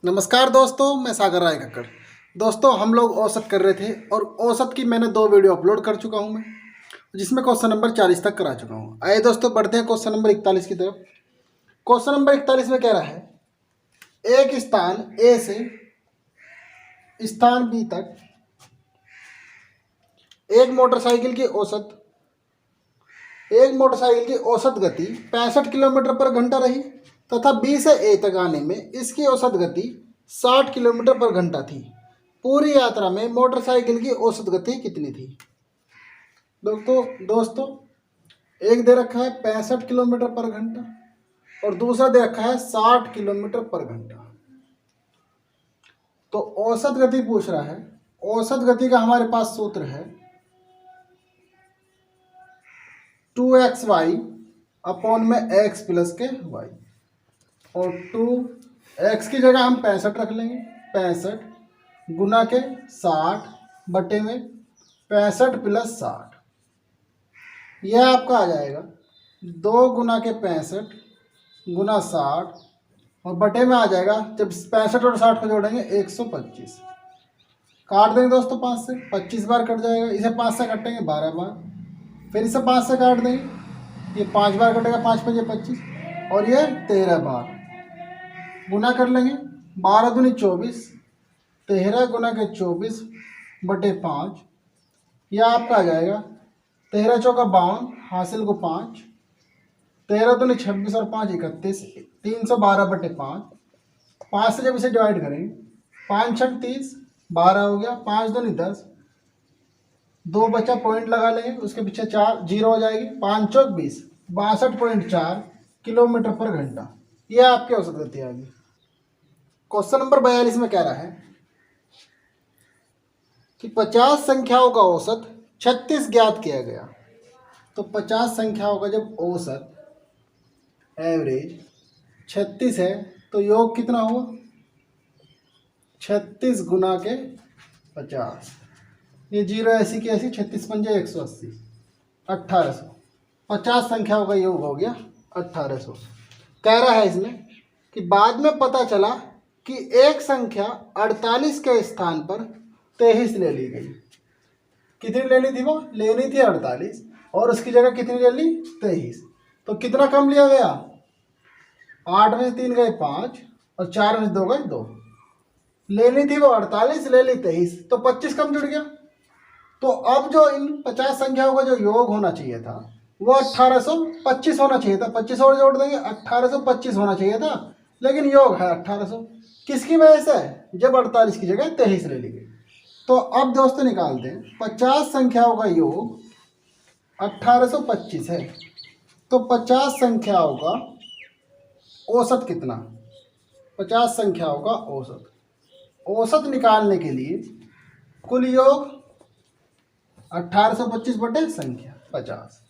नमस्कार दोस्तों, मैं सागर राय कक्कड़। दोस्तों, हम लोग औसत कर रहे थे और औसत की मैंने 2 वीडियो अपलोड कर चुका हूं मैं, जिसमें क्वेश्चन नंबर 40 तक करा चुका हूं। आइए दोस्तों, बढ़ते हैं क्वेश्चन नंबर 41 की तरफ। क्वेश्चन नंबर 41 में कह रहा है, एक स्थान ए से स्थान बी तक एक मोटरसाइकिल की औसत गति 65 किलोमीटर पर घंटा रही तथा बी से ए तक आने में इसकी औसत गति 60 किलोमीटर पर घंटा थी। पूरी यात्रा में मोटरसाइकिल की औसत गति कितनी थी? दोस्तों एक दे रखा है 65 किलोमीटर पर घंटा और दूसरा दे रखा है 60 किलोमीटर पर घंटा। तो औसत गति पूछ रहा है। औसत गति का हमारे पास सूत्र है 2xy अपॉन में x प्लस के y, और 2x की जगह हम 65 रख लेंगे। 65 गुना के 60 बटे में 65 प्लस 60, यह आपका आ जाएगा 2 गुना के 65 गुना 60 और बटे में आ जाएगा, जब 65 और 60 को जोड़ेंगे 125। काट देंगे दोस्तों 5 से, 25 बार कट जाएगा। इसे 5 से काटेंगे 12 बार, फिर इसे 5 से काट देंगे, ये 5 बार कटेगा, 5 5 25 और ये 13 बार। गुना कर लेंगे 12 दूनी 24, 13 गुना के 24 बटे 5, यह आपका आ जाएगा 13 चौका 52, हासिल को 5, 13 दूनी 26 और 5 31, 312 बटे 5। 5 से जब इसे डिवाइड करेंगे 5 6 30, 12 हो गया, 5 दूनी 10, 2 बचा, पॉइंट लगा लेंगे, उसके पीछे 4 जीरो हो जाएगी, 5 चौक 20, 62.4 किलोमीटर पर घंटा। यह आपकी औसत गति आ गई। क्वेश्चन नंबर 42 में कह रहा है कि 50 संख्याओं का औसत 36 ज्ञात किया गया। तो 50 संख्याओं का जब औसत एवरेज 36 है तो योग कितना हुआ? 36 गुना के 50, ये जीरो ऐसी की ऐसी, 36 पंजे 180, 1800। 50 संख्याओं का योग हो गया 1800। कह रहा है इसमें कि बाद में पता चला कि एक संख्या 48 के स्थान पर 23 ले ली गई। कितनी लेनी थी? वो लेनी थी 48 और उसकी जगह कितनी ले ली? 23। तो कितना कम लिया गया? 8 में से 3 गए 5 और 4 में से 2 गए 2। लेनी थी वो 48, ले ली 23, तो 25 कम जुड़ गया। तो अब जो इन 50 संख्याओं का जो योग होना चाहिए था वो 1825 होना चाहिए था। 25 और जोड़ देंगे 1825 होना चाहिए था, लेकिन योग है 1800। किसकी वजह से? जब 48 की जगह 23 ले ली गई। तो अब दोस्तों निकालते हैं, 50 संख्याओं का योग 1825 है, तो 50 संख्याओं का औसत कितना? 50 संख्याओं का औसत निकालने के लिए कुल योग 1825 बटे संख्या 50,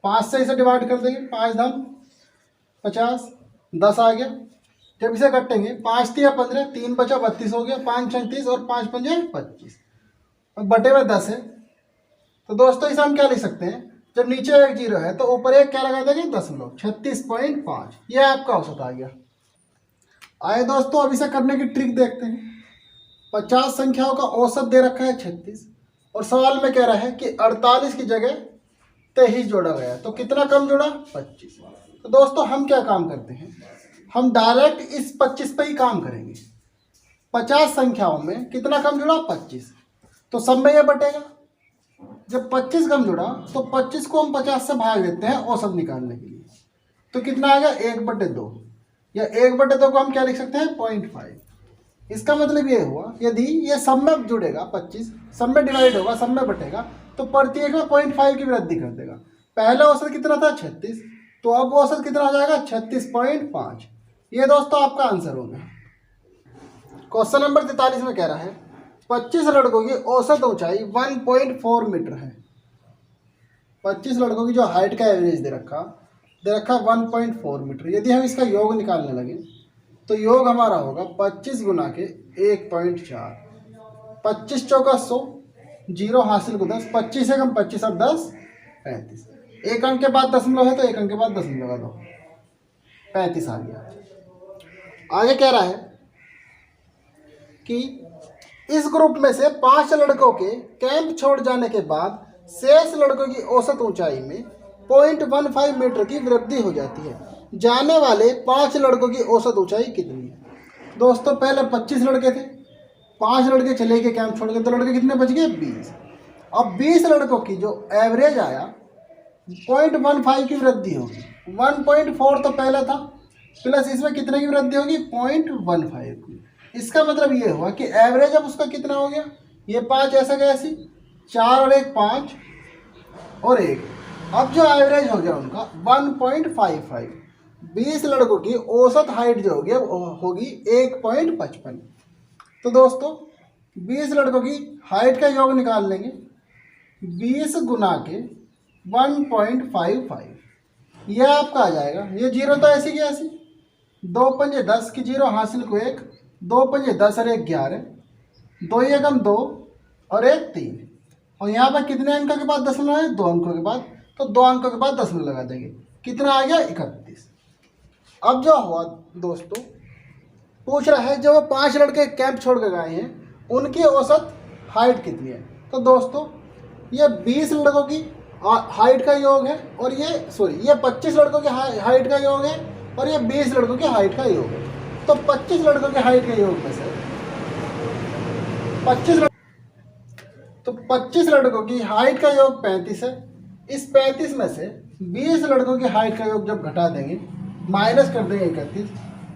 5 से इसे डिवाइड कर देंगे, 5 धाम 50, 10 आ गया। जब इसे कटेंगे 5 3 15, 3 बचा 32 हो गया, 5 6 30 और 5 पंजे 25 और बटे में 10 है। तो दोस्तों इसे हम क्या लिख सकते हैं? जब नीचे एक जीरो है तो ऊपर एक क्या लगा देंगे? दशमलव, 36.5। यह आपका औसत आ गया। आइए दोस्तों, अब इसे करने की ट्रिक देखते हैं। 50 संख्याओं का औसत दे रखा है 36 और सवाल में कह रहा है कि 48 की जगह 23 जोड़ा गया, तो कितना कम जुड़ा? 25। तो दोस्तों हम क्या काम करते हैं, हम डायरेक्ट इस 25 पे ही काम करेंगे। 50 संख्याओं में कितना कम जुड़ा? 25, तो सब में यह बटेगा। जब 25 कम जुड़ा तो 25 को हम 50 से भाग देते हैं औसत निकालने के लिए, तो कितना आएगा? 1/2, या 1/2 को हम क्या लिख सकते हैं? 0.5। इसका मतलब ये हुआ, यदि ये सब में जुड़ेगा 25, सब में डिवाइड होगा, सब में बटेगा, तो प्रत्येक में 0.5 की वृद्धि कर देगा। पहला औसत कितना था? 36, तो अब औसत कितना आ जाएगा? 36.5। ये दोस्तों आपका आंसर हो गया। क्वेश्चन नंबर 43 में कह रहा है 25 लड़कों की औसत ऊंचाई 1.4 मीटर है। 25 लड़कों की जो हाइट का एवरेज दे रखा 1.4 मीटर। यदि हम इसका योग निकालने लगे तो योग हमारा होगा 25 गुना के 1.4, 25 चौका 100, जीरो हासिल को 10, 25 से कम 25 और 10 35। एक अंक के बाद दशमलव है तो एक अंक के बाद दशमलव लगा दो, 35 आ गया। आगे कह रहा है कि इस ग्रुप में से 5 लड़कों के कैंप छोड़ जाने के बाद शेष लड़कों की औसत ऊंचाई में 0.15 मीटर की वृद्धि हो जाती है। जाने वाले 5 लड़कों की औसत ऊंचाई कितनी है? दोस्तों पहले 25 लड़के थे, 5 लड़के चले गए कैंप छोड़ के, तो लड़के कितने बच गए? 20। अब 20 लड़कों की जो एवरेज आया 0.15 की वृद्धि होगी। 1.4 तो पहले था, प्लस इसमें कितने की वृद्धि होगी? 0.15 की। इसका मतलब ये हुआ कि एवरेज अब उसका कितना हो गया? ये 5 ऐसा कैसी, 4 और 1 5 और 1। अब जो एवरेज हो गया उनका 1.55। 20 लड़कों की औसत हाइट जो होगी अब होगी 1.55। तो दोस्तों 20 लड़कों की हाइट का योग निकाल लेंगे। 20 गुना के 1.55, यह आपका आ जाएगा। ये जीरो तो ऐसी की ऐसी, 2 पंजे 10 की जीरो, हासिल को 1, 2 पंजे 10 और 1 11, 2 एकम 2 और 1 3। और यहाँ पर कितने अंकों के बाद दशमलव है? 2 अंकों के बाद, तो 2 अंकों के बाद दशमलव लगा देंगे। कितना आ गया? 31। अब जो हुआ दोस्तों, पूछ रहा है जो 5 लड़के कैंप छोड़ कर गए हैं उनकी औसत हाइट कितनी है? तो दोस्तों ये 20 लड़कों की हाइट का योग है, और ये 25 लड़कों की हाइट का योग है, और ये 20 लड़कों की हाइट का योग है। तो 25 लड़कों के हाइट के योग में से 25 लड़कों की हाइट का योग 35 है। इस 35 में से 20 लड़कों की हाइट का योग जब घटा देंगे, माइनस कर देंगे 31,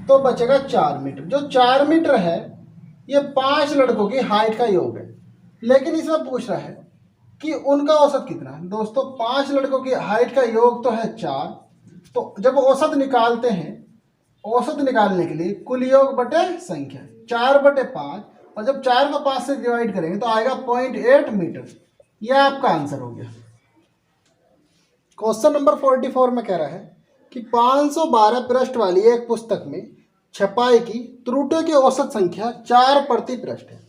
तो बचेगा 4 मीटर। जो 4 मीटर है ये 5 लड़कों की हाइट का योग है। लेकिन इसमें पूछ रहा है कि उनका औसत कितना है। दोस्तों 5 लड़कों की हाइट का योग तो है 4, तो जब औसत निकालते हैं, औसत निकालने के लिए कुल योग बटे संख्या 4/5, और जब 4 को 5 से डिवाइड करेंगे तो आएगा 0.8 मीटर। यह आपका आंसर हो गया। क्वेश्चन नंबर 44 में कह रहा है कि 512 पृष्ठ वाली एक पुस्तक में छपाई की त्रुटियों की औसत संख्या 4 प्रति पृष्ठ है।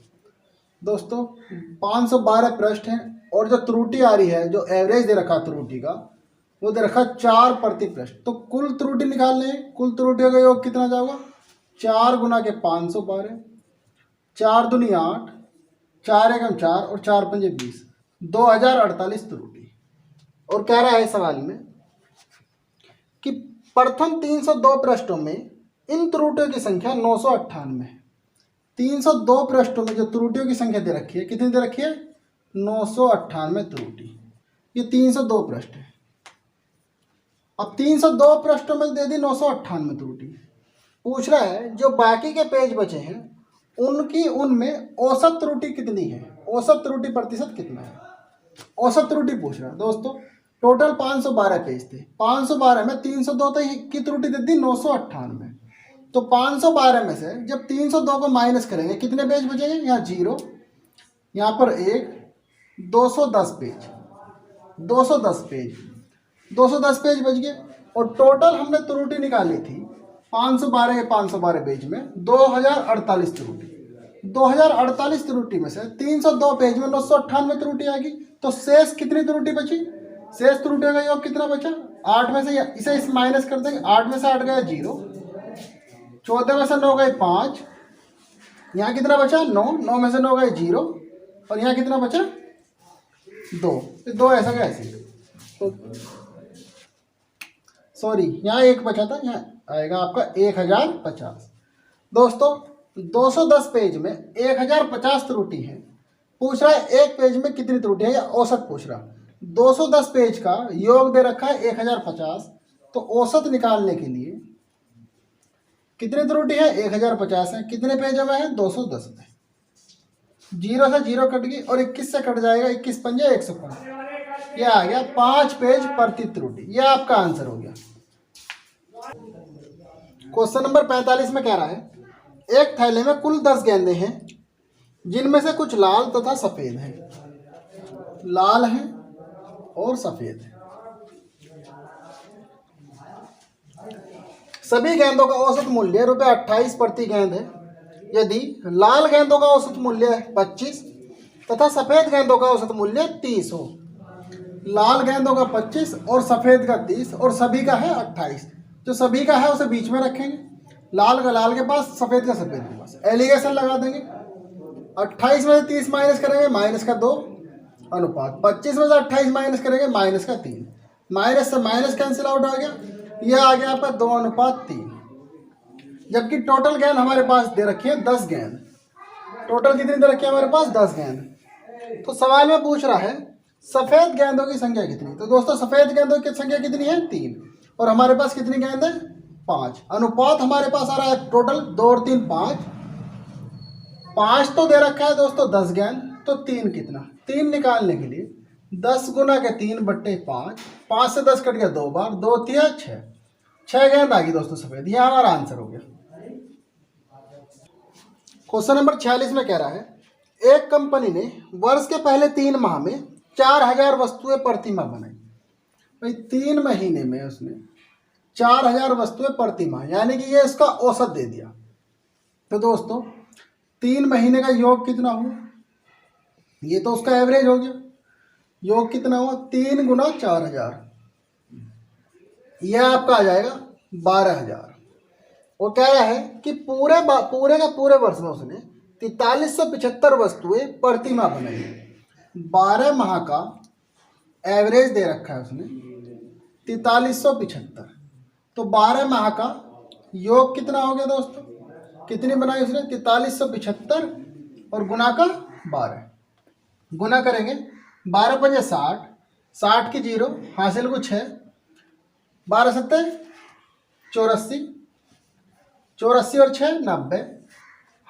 दोस्तों 512 पृष्ठ हैं, और जो त्रुटि आ रही है, जो एवरेज दे रखा त्रुटि का, वो दे रखा 4 प्रति पृष्ठ। तो कुल त्रुटि निकालने हैं, कुल त्रुटियों का योग कितना जाएगा? 4 गुना के 512, 4 दूनी 8, 4 एकम 4 और 4 पंजे 20, 2048 त्रुटि। और कह रहा है सवाल में कि प्रथम 302 पृष्ठों में इन त्रुटियों की संख्या 998 है। 302 पृष्ठों में जो त्रुटियों की संख्या दे रखी है, कितनी दे रखी है? 998 त्रुटि। ये 302 पृष्ठ है। अब 302 पृष्ठों में दे दी 998 त्रुटि। पूछ रहा है जो बाकी के पेज बचे हैं उनमें औसत त्रुटि कितनी है, औसत त्रुटि प्रतिशत कितना है, औसत त्रुटि पूछ रहा है। दोस्तों टोटल 512 पेज थे, 512 में 302 की त्रुटि दे दी 998। तो 512 में से जब 302 को माइनस करेंगे कितने पेज बचेंगे? यहाँ 0, यहाँ पर 1, 210 पेज, 210 पेज, 210 पेज बच गए। और टोटल हमने त्रुटि निकाली थी 512 के 512 पेज में 2048 त्रुटि। 2048 त्रुटि में से 302 पेज में 998 त्रुटि आ गई। तो शेष कितनी त्रुटि बची? शेष त्रुटियों का योग कितना बचा? 8 में से इसे इस माइनस कर देंगे। 8 में से 8 गया 0, 14 में से 9 गए 5, यहाँ कितना बचा? 9, 9 में से 9 गए 0, और यहाँ कितना बचा? 2 ऐसा कैसे? तो सॉरी, यहाँ 1 बचा था, यहाँ आएगा आपका 1050। दोस्तों 210 पेज में 1050 त्रुटि है। पूछ रहा है एक पेज में कितनी त्रुटि है, या औसत पूछ रहा। 210 पेज का योग दे रखा है 1050, तो औसत निकालने के लिए कितनी त्रुटि है? 1050 है। कितने पेजों में है? 210 में। 0 से 0 कट गई, और 21 से कट जाएगा, 21 पंजे 105। यह आ गया 5 पेज प्रति त्रुटि। यह आपका आंसर हो गया। क्वेश्चन नंबर 45 में कह रहा है एक थैले में कुल 10 गेंदें हैं, जिनमें से कुछ लाल तथा सफेद हैं। लाल हैं और सफेद हैं। सभी गेंदों का औसत मूल्य ₹28 प्रति गेंद है। यदि लाल गेंदों का औसत मूल्य 25 तथा सफेद गेंदों का औसत मूल्य 30 हो। लाल गेंदों का 25 और सफेद का 30, और सभी का है 28। जो सभी का है उसे बीच में रखेंगे, लाल का लाल के पास, सफेद का सफेद के पास। एलिगेशन लगा देंगे, 28 में से 30 माइनस करेंगे माइनस का 2 अनुपात 25 में से 28 माइनस करेंगे माइनस का 3, माइनस से माइनस कैंसिल आउट आ गया, यह आ गया आपका 2 अनुपात 3। जबकि टोटल गेंद हमारे पास दे रखी है 10 गेंद। टोटल कितनी दे रखी है हमारे पास? 10 गेंद। तो सवाल में पूछ रहा है सफेद गेंदों की संख्या कितनी। तो दोस्तों सफेद गेंदों की संख्या कितनी है? 3। और हमारे पास कितनी गेंद है? 5। अनुपात हमारे पास आ रहा है टोटल 2 और 3 5। 5 तो दे रखा है दोस्तों 10 गेंद, तो 3 कितना? 3 निकालने के लिए 10 गुना के 3 बट्टे 5, 5 से 10 कट गया 2 बार, 2 तिया 6, 6 गेंद आ गई दोस्तों सफेद। यह हमारा आंसर हो गया। क्वेश्चन नंबर 46 में कह रहा है एक कंपनी ने वर्ष के पहले 3 माह में 4000 वस्तुएं प्रति माह बनाई। भाई 3 महीने में उसने 4000 वस्तुएं प्रति माह, यानी कि ये इसका औसत दे दिया। तो दोस्तों 3 महीने का योग कितना हुआ? ये तो उसका एवरेज हो गया। योग कितना हुआ? 3 गुना 4000, यह आपका आ जाएगा 12000। वो कह रहा है कि पूरे वर्ष में उसने 4375 वस्तुएं प्रति माह बनाई। 12 माह का एवरेज दे रखा है उसने 4375। तो 12 माह का योग कितना हो गया दोस्तों? कितनी बनाई उसने? 4375 और गुना का 12। गुना करेंगे 12 पंजे 60, 60 की 0 हासिल को 6, 12 सत्ते 84, 84 और 6 90,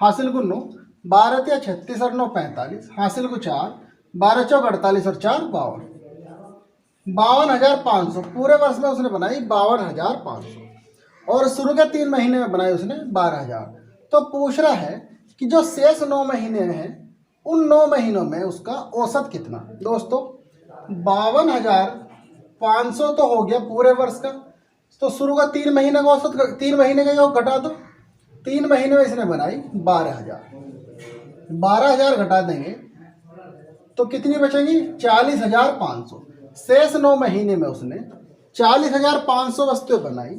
हासिल को 9, 12 तिया 36 और 9 45, हासिल को 4, 12 चौक 48 और 4 52, 52,500। पूरे वर्ष में उसने बनाई 52,500 और शुरू के 3 महीने में बनाई उसने 12,000। तो पूछ रहा है कि जो शेष 9 महीने हैं उन 9 महीनों में उसका औसत कितना। दोस्तों 52,500 तो हो गया पूरे वर्ष का, तो शुरू का 3 महीने का औसत, 3 महीने का योग घटा दो। 3 महीने में इसने बनाई 12,000, 12,000 घटा देंगे तो कितनी बचेंगी? 40,500। शेष 9 महीने में उसने 40,500 वस्तुएं बनाई।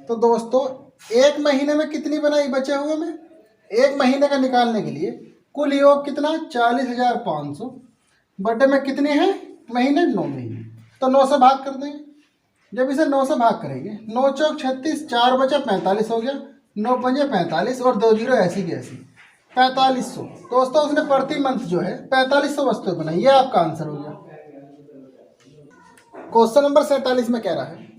तो दोस्तों 1 महीने में कितनी बनाई बचे हुए में? 1 महीने का निकालने के लिए कुल योग कितना? 40,500 बटे में कितने हैं महीने? 9 महीने। तो 9 से भाग कर देंगे। जब इसे 9 से भाग करेंगे 9 चौक 36, 4 बचा 45 हो गया, 9 पंजे 45 और 2 जीरो ऐसी की ऐसी 4500। दोस्तों उसने प्रति मंथ जो है 4500 वस्तुएं बनाई। यह आपका आंसर हो गया। क्वेश्चन नंबर 47 में कह रहा है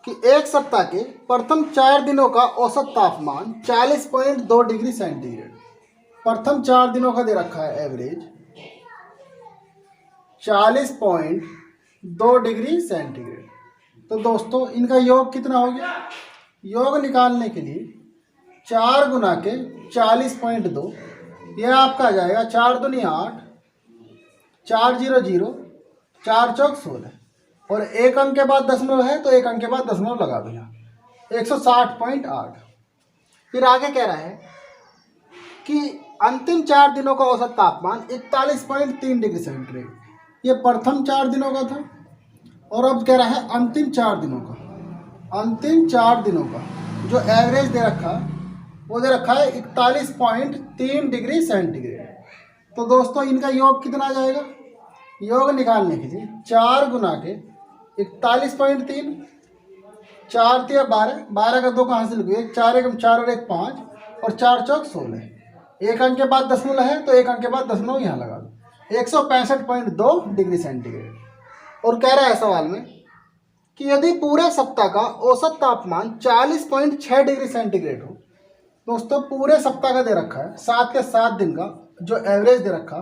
कि एक सप्ताह के प्रथम 4 दिनों का औसत तापमान 40.2 डिग्री सेंटीग्रेड। प्रथम 4 दिनों का दे रखा है एवरेज 40.2 डिग्री सेंटीग्रेड। तो दोस्तों इनका योग कितना हो गया? योग निकालने के लिए 4 गुना के 40.2, यह आपका आ जाएगा 4 दूनी 8, 4 0 0, 4 चौक 16 और 1 अंक के बाद दशमलव है तो 1 अंक के बाद दशमलव लगा दो यहाँ, 160.8। फिर आगे कह रहा है कि अंतिम 4 दिनों का औसत तापमान 41.3 डिग्री सेंटीग्रेड। ये प्रथम 4 दिनों का था और अब कह रहा है अंतिम 4 दिनों का। अंतिम 4 दिनों का जो एवरेज दे रखा वो दे रखा है 41.3 डिग्री सेंटीग्रेड। तो दोस्तों इनका योग कितना आ जाएगा? योग निकालने के लिए 4 गुना के 41.3, 4 तिया 12, 12 का 2 का हासिल हुए 4 एकम 4 और 1 5 और 4 चौक 16। 1 अंक के बाद दशमलव है तो 1 अंक के बाद दशमलव यहाँ लगा दो, 165.2 डिग्री सेंटीग्रेड। और कह रहा है सवाल में कि यदि पूरे सप्ताह का औसत तापमान 40.6 डिग्री सेंटीग्रेड हो। दोस्तों पूरे सप्ताह का दे रखा है 7 के 7 दिन का जो एवरेज दे रखा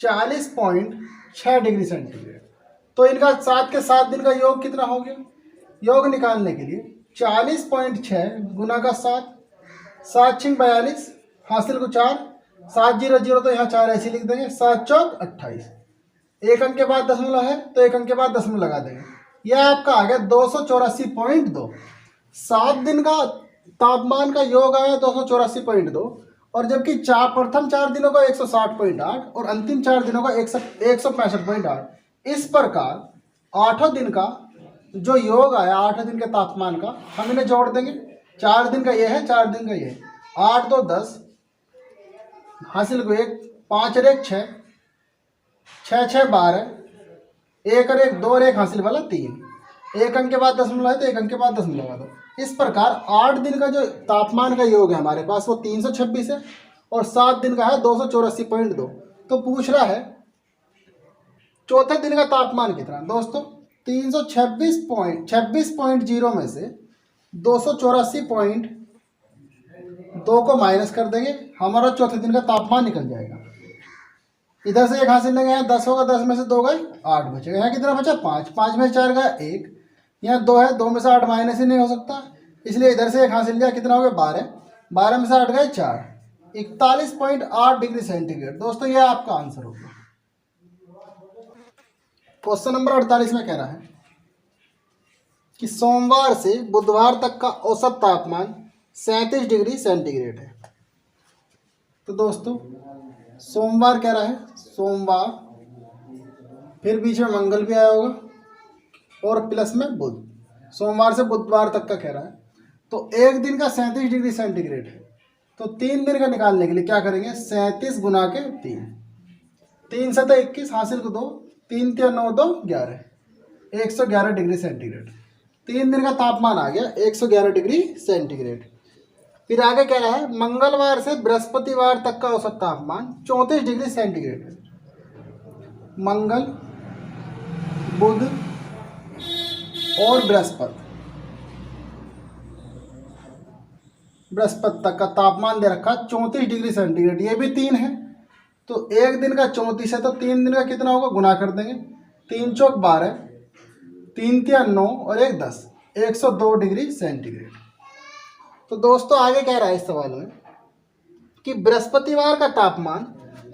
40.6 डिग्री सेंटीग्रेड। तो इनका 7 के 7 दिन का योग कितना हो गया? योग निकालने के लिए 40.6 गुना का 7, 7 छिंग 42 हासिल को 4, 7 0 0 तो यहाँ 4 ऐसे लिख देंगे, 7 चौक 28। 1 अंक के बाद दशमलव है तो 1 अंक के बाद दशमलव लगा देंगे। यह आपका आ गया 284.2। 7 दिन का तापमान का योग आया 284.2 और जबकि प्रथम 4 दिनों का 160.8 और अंतिम 4 दिनों का 165.8। इस प्रकार 8 दिन का जो योग आया 8 दिन के तापमान का हम इन्हें जोड़ देंगे। 4 दिन का ये है, 4 दिन का ये है, 8 2 10, हासिल को 1, 5 और 1 6, 6 6 12, 1 और 1 2 और 1 हासिल वाला 3, 1 अंक के बाद दशमलव है तो 1 अंक के बाद दशमलव लगा दो। इस प्रकार 8 दिन का जो तापमान का योग है हमारे पास वो 326 है और 7 दिन का है 284.2। तो पूछ रहा है चौथे दिन का तापमान कितना। दोस्तों 326.0 में से 284.2 को माइनस कर देंगे, हमारा चौथे दिन का तापमान निकल जाएगा। इधर से 1 हासिल लेंगे, यहाँ 10 होगा, 10 में से 2 गए 8 बचेगा। यहाँ कितना बचा 5, 5 में से 4 गया 1, यहाँ 2 है, 2 में से 8 माइनस ही नहीं हो सकता, इसलिए इधर से 1 हासिल लिया, कितना हो गया 12, 12 में से 8 गए 4, 41.8 डिग्री सेंटीग्रेड। दोस्तों ये आपका आंसर होगा। क्वेश्चन नंबर 48 में कह रहा है कि सोमवार से बुधवार तक का औसत तापमान 37 डिग्री सेंटीग्रेड है। तो दोस्तों सोमवार कह रहा है, सोमवार, फिर बीच में मंगल भी आया होगा और प्लस में बुध, सोमवार से बुधवार तक का कह रहा है। तो एक दिन का 37 डिग्री सेंटीग्रेड है, तो 3 दिन का निकालने के लिए क्या करेंगे, 37 गुना के 3, 3 7 21 हासिल को 2, 3 3 9 2 11, 111 डिग्री सेंटीग्रेड। 3 दिन का तापमान आ गया 111 डिग्री सेंटीग्रेड। फिर आगे कह रहा है मंगलवार से बृहस्पतिवार तक का औसत तापमान 34 डिग्री सेंटीग्रेड है। मंगल, बुध और बृहस्पति तक का तापमान दे रखा 34 डिग्री सेंटीग्रेड। ये भी 3 है, तो एक दिन का 34 है तो 3 दिन का कितना होगा, गुना कर देंगे, 3 चौक 12, 3 3 9 और 1 10, 102 डिग्री सेंटीग्रेड। तो दोस्तों आगे कह रहा है इस सवाल में कि बृहस्पतिवार का तापमान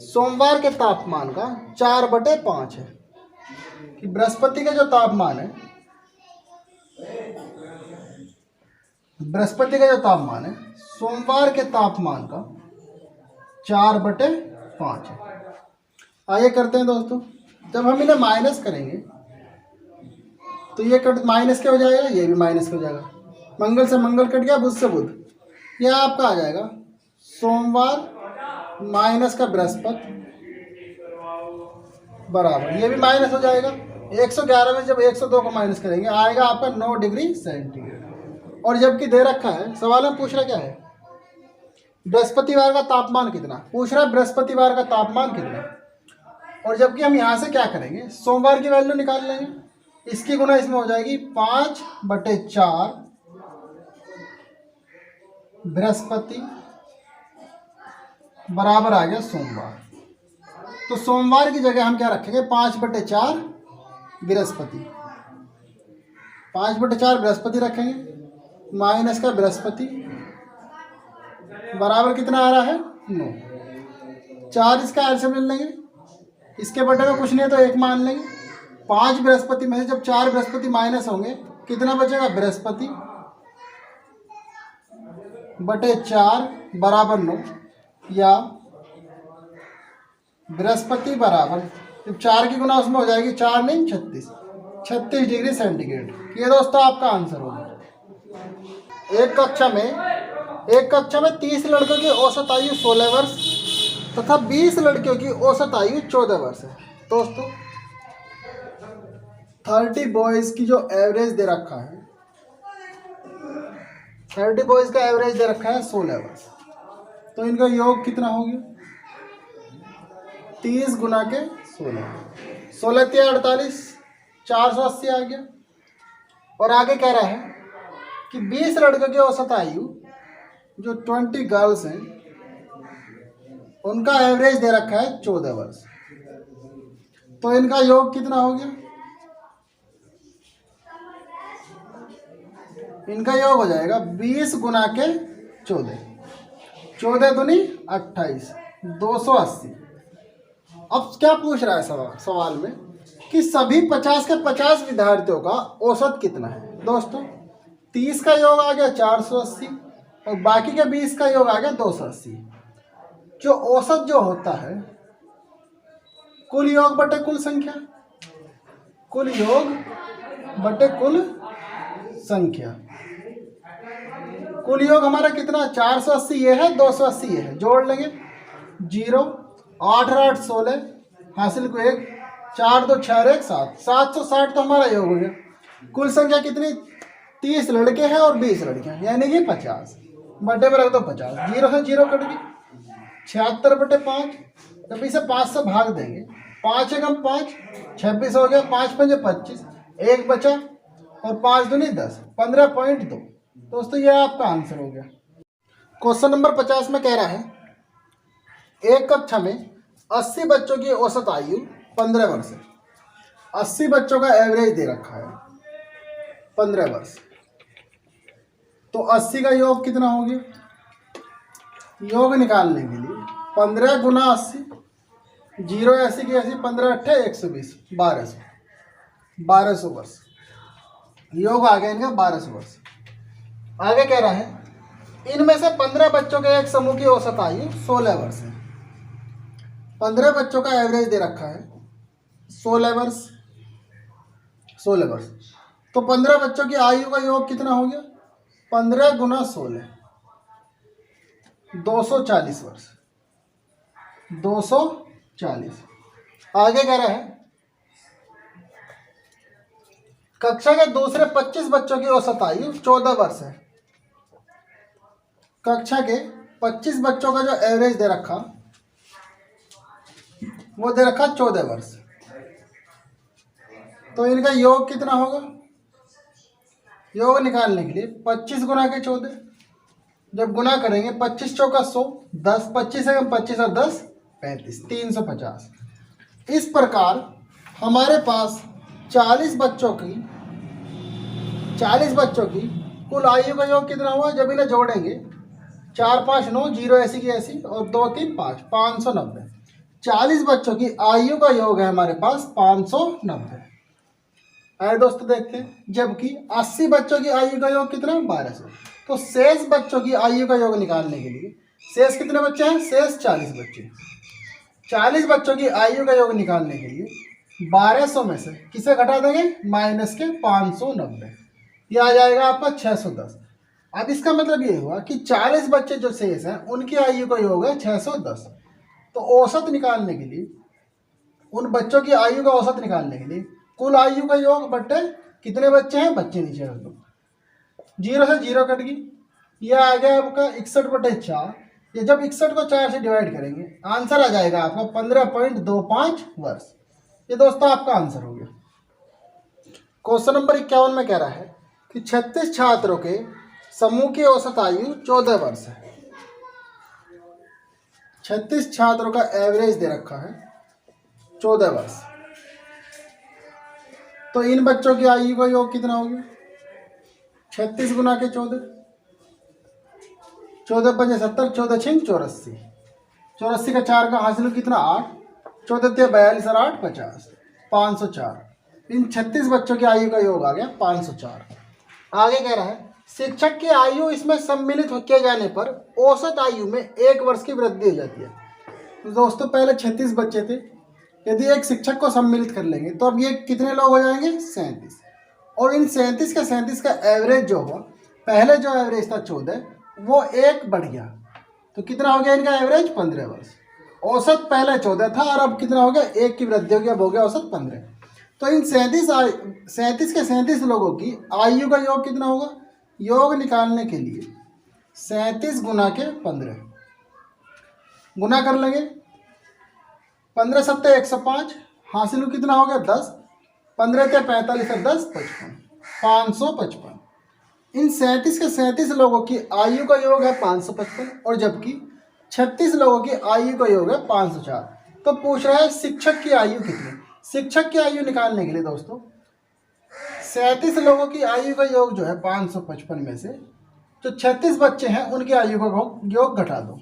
सोमवार के तापमान का 4/5 है। कि बृहस्पति का जो तापमान है, बृहस्पति का जो तापमान है सोमवार के तापमान का 4/5 है। आइए करते हैं दोस्तों, जब हम इन्हें माइनस करेंगे तो ये कट माइनस क्या हो जाएगा, ये भी माइनस हो जाएगा, मंगल से मंगल कट गया, बुध से बुध, यह आपका आ जाएगा सोमवार माइनस का बृहस्पति बराबर, ये भी माइनस हो जाएगा। 111 में जब 102 को माइनस करेंगे आएगा आपका 9 डिग्री सेंटीग्रेड। और जबकि दे रखा है सवाल में पूछ रहा क्या है, बृहस्पतिवार का तापमान कितना पूछ रहा है, बृहस्पतिवार का तापमान कितना। और जबकि हम यहाँ से क्या करेंगे, सोमवार की वैल्यू निकाल लेंगे, इसकी गुना इसमें हो जाएगी 5/4 बृहस्पति बराबर आ गया सोमवार। तो सोमवार की जगह हम क्या रखेंगे, 5/4 बृहस्पति, 5/4 बृहस्पति रखेंगे, माइनस का बृहस्पति बराबर कितना आ रहा है 9, 4 इसका ऐसे मिल लेंगे, इसके बटे में कुछ नहीं है तो 1 मान लेंगे। 5 बृहस्पति में से जब 4 बृहस्पति माइनस होंगे कितना बचेगा, बृहस्पति बटे 4 बराबर 9, या बृहस्पति बराबर जब 4 की गुना उसमें हो जाएगी 4 नहीं 36 डिग्री सेंटीग्रेड। ये दोस्तों आपका आंसर होगा। एक कक्षा में 30 लड़कों की औसत आयु 16 वर्ष तथा 20 लड़कियों की औसत आयु 14 वर्ष है। दोस्तों 30 बॉयज़ की जो एवरेज दे रखा है, 30 बॉयज़ का एवरेज दे रखा है 16 वर्ष, तो इनका योग कितना हो गया, 30 गुना के 16, 16 3 48, 480 आ गया। और आगे कह रहा है कि 20 लड़कों की औसत आयु जो 20 गर्ल्स हैं उनका एवरेज दे रखा है 14 वर्ष, तो इनका योग कितना हो गया, इनका योग हो जाएगा 20 गुना के 14, 14 दूनी 28, 280। अब क्या पूछ रहा है सवाल में कि सभी 50 के 50 विद्यार्थियों का औसत कितना है। दोस्तों 30 का योग आ गया 480 और बाकी के 20 का योग आ गया 280। जो औसत जो होता है कुल योग बटे कुल संख्या, कुल योग बटे कुल संख्या। कुल योग हमारा कितना, 480 ये है, 280 ये है, जोड़ लेंगे 0, 8 और 8 16, हासिल को 1, 4 2 6 और 1 7, 760 तो हमारा योग हो गया। कुल संख्या कितनी? 30 लड़के हैं और 20 लड़कियां, यानी कि 50। बटे पर रख दो 50, 0 से 0 कट गई, 76/5। जब इसे 5 से भाग देंगे, 5 एकम 5, 26 हो गया, 5 पंजे 25, 1 बचा और 5 दूनी 10, 15.2। दोस्तों ये आपका आंसर हो गया। क्वेश्चन नंबर 50 में कह रहा है एक कक्षा में 80 बच्चों की औसत आयु 15 वर्ष है। 80 बच्चों का एवरेज दे रखा है 15 वर्ष। तो 80 का योग कितना हो गया? योग निकालने के लिए 15 गुना 80, 0 80 की 80, 15 8 120, 1200 वर्ष। योग आ गया इनका 1200 वर्ष। आगे कह रहा है इनमें से 15 बच्चों के एक समूह की औसत आयु 16 वर्ष है। 15 बच्चों का एवरेज दे रखा है 16 वर्ष। 16 वर्ष तो 15 बच्चों की आयु का योग कितना हो गया? 15 गुना 16, 240 वर्ष। 240। आगे कह रहा है कक्षा के दूसरे 25 बच्चों की औसत आयु 14 वर्ष है। कक्षा के 25 बच्चों का जो एवरेज दे रखा वो दे रखा 14 वर्ष। तो इनका योग कितना होगा? योग निकालने के लिए 25 गुना के 14, जब गुना करेंगे 25 चौका 100, 10 25 है 25 और 10 35, 350। इस प्रकार हमारे पास 40 बच्चों की कुल आयु का योग कितना हुआ? जब इन्हें जोड़ेंगे 4 5 9, 0 80 की 80 और 2 3 5, 590। 40 बच्चों की आयु का योग है हमारे पास 590। आए दोस्तों देखते हैं, जबकि 80 बच्चों की आयु का योग कितना? 1200। तो शेष बच्चों की आयु का योग निकालने के लिए शेष कितने बच्चे हैं? शेष 40 बच्चे। 40 बच्चों की आयु का योग निकालने के लिए 1200 में से किसे घटा देंगे? माइनस के 590। यह आ जाएगा आपका 610। अब इसका मतलब ये हुआ कि 40 बच्चे जो शेष हैं उनकी आयु का योग है 610। तो औसत निकालने के लिए, उन बच्चों की आयु का औसत निकालने के लिए कुल आयु का योग बट्टे कितने बच्चे हैं? बच्चे नीचे रख दो, 0 से 0 कट गई, यह आ गया आपका 61/4। ये जब 61 को 4 से डिवाइड करेंगे आंसर आ जाएगा आपका 15.25 वर्ष। ये दोस्तों आपका आंसर हो गया। क्वेश्चन नंबर 51 में कह रहा है कि 36 छात्रों के समूह की औसत आयु 14 वर्ष है। 36 छात्रों का एवरेज दे रखा है 14 वर्ष। तो इन बच्चों की आयु का योग कितना हो गया? 36 गुना के 14, 14 5 70, 14 6 84, 84 का 4 का हासिल कितना? 8, 14 42 और 8 50, 504। इन 36 बच्चों की आयु का योग आ गया 504। आगे कह रहा है शिक्षक की आयु इसमें सम्मिलित किए जाने पर औसत आयु में 1 वर्ष की वृद्धि हो जाती है। तो दोस्तों पहले 36 बच्चे थे, यदि एक शिक्षक को सम्मिलित कर लेंगे तो अब ये कितने लोग हो जाएंगे? 37। और इन 37 के 37 का एवरेज जो हुआ, पहले जो एवरेज था 14 वो 1 बढ़ गया, तो कितना हो गया इनका एवरेज? 15 वर्ष। औसत पहले 14 था और अब कितना हो गया? 1 की वृद्धि हो गया, हो गया औसत 15। तो इन 37 के 37 लोगों की आयु का योग कितना होगा? योग निकालने के लिए 37 गुना के 15 गुना कर लेंगे, 15 7 105, हासिल कितना हो गया? 10, 15 के 45 और 10 55, 555। इन 37 के 37 लोगों की आयु का योग है 555 और जबकि 36 लोगों की आयु का योग है 504। तो पूछ रहा है शिक्षक की आयु कितनी? शिक्षक की आयु निकालने के लिए दोस्तों 37 लोगों की आयु का योग जो है 555 में से जो 36 बच्चे हैं उनकी आयु का योग घटा दो,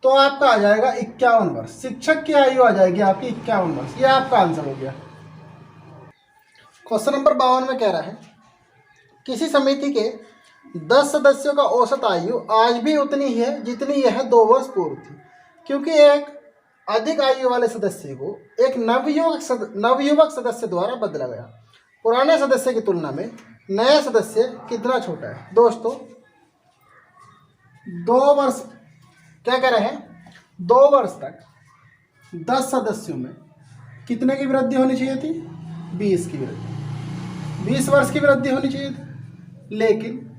तो आपका आ जाएगा 51 वर्ष। शिक्षक की आयु आ जाएगी आपकी 51 वर्ष। ये आपका आंसर हो गया। क्वेश्चन नंबर 52 में कह रहा है किसी समिति के 10 सदस्यों का औसत आयु आज भी उतनी ही है जितनी यह 2 वर्ष पूर्व थी, क्योंकि एक अधिक आयु वाले सदस्य को एक नवयुवक सदस्य द्वारा बदला गया। पुराने सदस्य की तुलना में नया सदस्य कितना छोटा है? दोस्तों 2 वर्ष क्या कह रहे हैं? 2 वर्ष तक 10 सदस्यों में कितने की वृद्धि होनी चाहिए थी? 20 की वृद्धि, 20 वर्ष की वृद्धि होनी चाहिए थी। लेकिन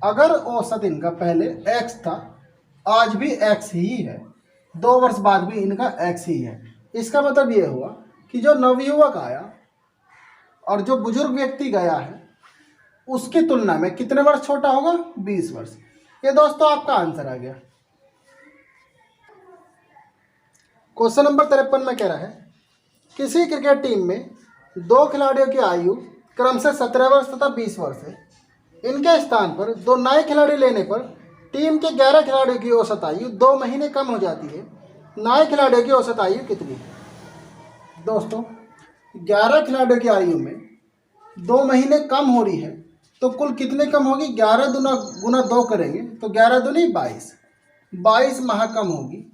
अगर औसत इनका पहले x था, आज भी x ही है, 2 वर्ष बाद भी इनका x ही है। इसका मतलब ये हुआ कि जो नवयुवक आया और जो बुजुर्ग व्यक्ति गया है उसकी तुलना में कितने वर्ष छोटा होगा? 20 वर्ष। ये दोस्तों आपका आंसर आ गया। क्वेश्चन नंबर 53 में कह रहा है किसी क्रिकेट टीम में 2 खिलाड़ियों की आयु क्रमशः 17 वर्ष तथा 20 वर्ष है। इनके स्थान पर 2 नए खिलाड़ी लेने पर टीम के 11 खिलाड़ियों की औसत आयु 2 महीने कम हो जाती है। नए खिलाड़ियों की औसत आयु कितनी है? दोस्तों 11 खिलाड़ियों की आयु में 2 महीने कम हो रही है तो कुल कितने कम होगी? 11 गुना 2 करेंगे तो 11 दूनी 22, 22 माह कम होगी।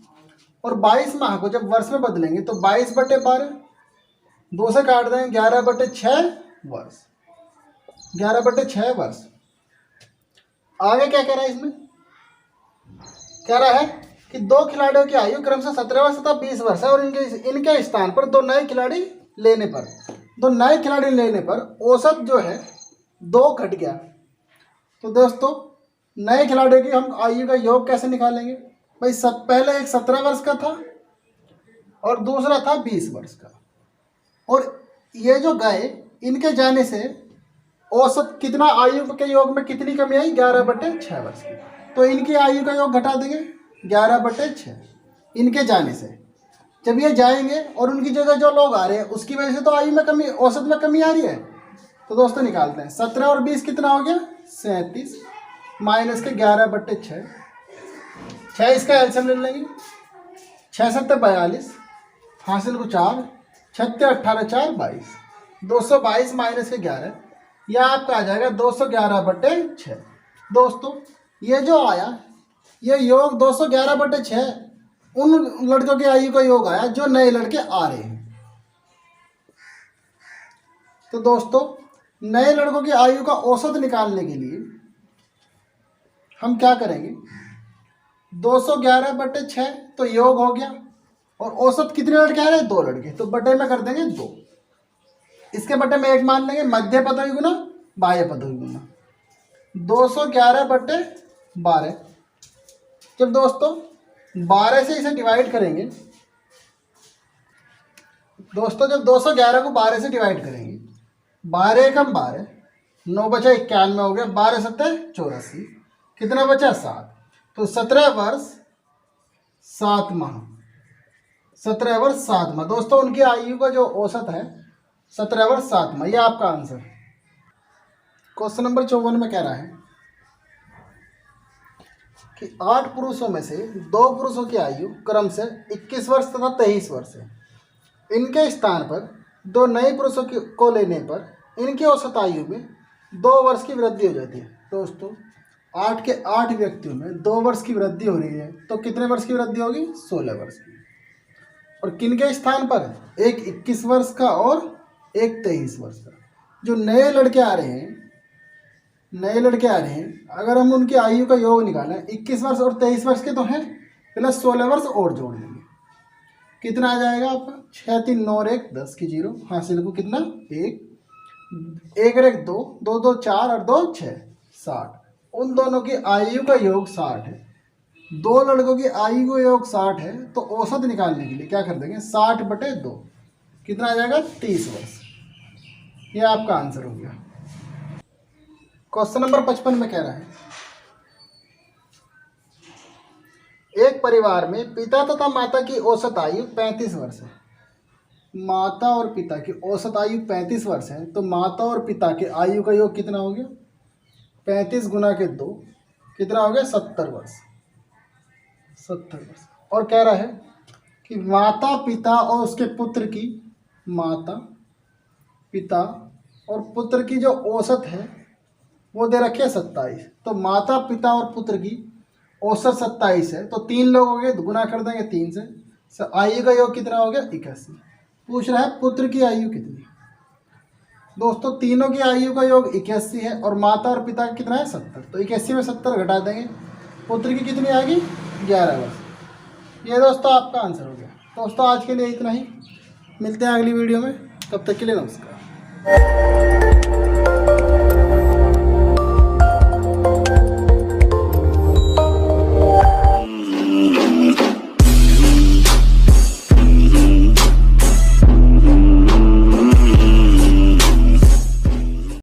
और 22 माह को जब वर्ष में बदलेंगे तो 22/12, 2 से काट देंगे 11/6 वर्ष, 11/6 वर्ष। आगे क्या कह रहा है इसमें? कह रहा है कि 2 खिलाड़ियों की आयु क्रमशः 17 वर्ष तथा 20 वर्ष है और इनके स्थान पर 2 नए खिलाड़ी लेने पर औसत जो है 2 घट गया। तो दोस्तों नए खिलाड़ियों की हम आयु का योग कैसे निकालेंगे? भाई पहले एक 17 वर्ष का था और दूसरा था 20 वर्ष का, और ये जो गए इनके जाने से औसत कितना, आयु के योग में कितनी कमी आई? 11/6 वर्ष की। तो इनकी आयु का योग घटा देंगे 11/6 इनके जाने से। जब ये जाएंगे और उनकी जगह जो लोग आ रहे हैं उसकी वजह से तो आयु में कमी, औसत में कमी आ रही है। तो दोस्तों निकालते हैं 17 और 20 कितना हो गया? 37 माइनस के 11/6, 6 इसका एलसीएम ले लेंगे, 6 7 42, हासिल को 4, 6 18 4 22, 222 माइनस के 11, यह आपका आ जाएगा 211/6। दोस्तों ये जो आया ये योग 211/6 उन लड़कों की आयु का योग आया जो नए लड़के आ रहे हैं। तो दोस्तों नए लड़कों की आयु का औसत निकालने के लिए हम क्या करेंगे? 211/6 तो योग हो गया, और औसत कितने लड़के आ रहे हैं? 2 लड़के, तो बटे में कर देंगे 2। इसके बटे में 1 मान लेंगे, मध्य पद हुई गुना बाह्य पद हुई गुना 211/12। जब दोस्तों 12 से इसे डिवाइड करेंगे, दोस्तों जब 211 को 12 से डिवाइड करेंगे, 12 एकम 12, 9 बचा 91 हो गया, 12 7 84, कितना बचा? 7। तो 17 वर्ष 7 माह, 17 वर्ष 7 माह। दोस्तों उनकी आयु का जो औसत है 17 वर्ष 7 माह, यह आपका आंसर। क्वेश्चन नंबर 54 में कह रहा है कि 8 पुरुषों में से 2 पुरुषों की आयु क्रम से 21 वर्ष तथा 23 वर्ष है। इनके स्थान पर 2 नए पुरुषों को लेने पर इनकी औसत आयु में 2 वर्ष की वृद्धि हो जाती है। दोस्तों 8 के 8 व्यक्तियों में 2 वर्ष की वृद्धि हो रही है, तो कितने वर्ष की वृद्धि होगी? 16 वर्ष की। और किन के स्थान पर? एक 21 वर्ष का और एक 23 वर्ष का। जो नए लड़के आ रहे हैं, अगर हम उनकी आयु का योग निकालें, 21 वर्ष और 23 वर्ष के तो हैं, प्लस 16 वर्ष और जोड़ लेंगे, कितना आ जाएगा आपका? 6 3 9 1 10 की 0, हासिल को कितना? 1 1 1 2 2 2 4 और 2 6 60। उन दोनों की आयु का योग 60 है, 2 लड़कों की आयु का योग 60 है, तो औसत निकालने के लिए क्या कर देंगे? 60/2, कितना आ जाएगा? 30 वर्ष। ये आपका आंसर हो गया। क्वेश्चन नंबर 55 में कह रहा है एक परिवार में पिता तथा माता की औसत आयु 35 वर्ष है। माता और पिता की औसत आयु 35 वर्ष है, तो माता और पिता के आयु का योग कितना हो गया? 35 गुना के 2, कितना हो गया? 70 वर्ष, 70 वर्ष। और कह रहा है कि माता पिता और उसके पुत्र की, माता पिता और पुत्र की जो औसत है वो दे रखे 27। तो माता पिता और पुत्र की औसत 27 है, तो 3 लोग हो गए, गुना कर देंगे 3 से। आयु का योग कितना हो गया? 81। पूछ रहा है पुत्र की आयु कितनी? दोस्तों तीनों की आयु का योग 81 है और माता और पिता का कितना है? 70। तो 81 में 70 घटा देंगे, पुत्र की कितनी आएगी? 11 वर्ष। ये दोस्तों आपका आंसर हो गया। दोस्तों आज के लिए इतना ही, मिलते हैं अगली वीडियो में, तब तक के लिए नमस्कार।